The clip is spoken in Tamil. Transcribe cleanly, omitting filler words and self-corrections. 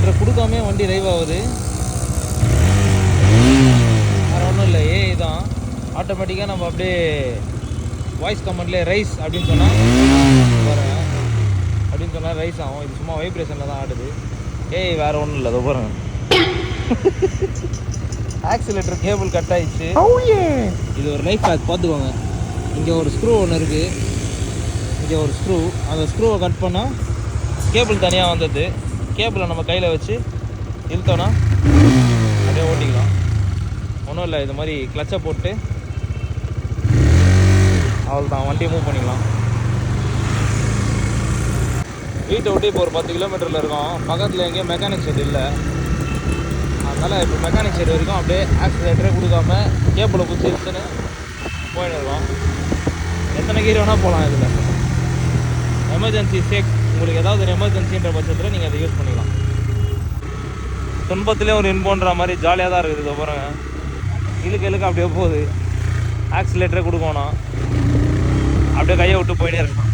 ஆக்சிலேட்டரை கொடுக்காமே வண்டி ரைவ் ஆகுது. வேறு ஒன்றும் இல்லை, ஏஐ தான். ஆட்டோமேட்டிக்காக நம்ம அப்படியே வாய்ஸ் கமெண்ட்லேயே ரைஸ் அப்படின்னு சொன்னால் பாருங்க, அப்படின்னு சொன்னால் ரைஸ் ஆகும். இது சும்மா வைப்ரேஷனில் தான் ஆடுது. ஏய் வேறு ஒன்றும் இல்லை, அதை பாருங்க. ஆக்சிலேட்டர் கேபிள் கட் ஆயிடுச்சு. இது ஒரு லைஃப் ஹேக் பார்த்துக்கோங்க. இங்கே ஒரு ஸ்க்ரூ ஒன்று இருக்குது, இங்கே ஒரு ஸ்க்ரூ. அந்த ஸ்க்ரூவை கட் பண்ணால் கேபிள் தனியாக வந்தது. கேபிளை நம்ம கையில் வச்சு இழுத்தோன்னா அப்படியே ஓட்டிக்கலாம். ஒன்றும் இல்லை, இது மாதிரி கிளச்சை போட்டு அவள் தான் வண்டியை மூவ் பண்ணிக்கலாம். வீட்டை விட்டு இப்போ ஒரு 10 கிலோமீட்டரில் இருக்கோம். பக்கத்தில் எங்கேயும் மெக்கானிக் ஷெட் இல்லை. அதனால் இப்போ மெக்கானிக் ஷெட் வரைக்கும் அப்படியே ஆக்சிலேட்டரே கொடுக்காம கேபிளை பிடிச்சி இழுத்துன்னு போயின்னு இருக்கோம். எத்தனை கீரை வேணால் போகலாம். இதில் எமர்ஜென்சி சேக், உங்களுக்கு ஏதாவது ஒரு எமர்ஜென்சின்ற பட்சத்தில் நீங்கள் அதை யூஸ் பண்ணிக்கலாம். துன்பத்திலே ஒரு இன்போன்ற மாதிரி ஜாலியாக தான் இருக்குது. இதை பாருங்க, இழுக்க அப்படியே போகுது. ஆக்சிலேட்டரே கொடுக்கணும், அப்படியே கையை விட்டு போயிட்டே இருக்கலாம்.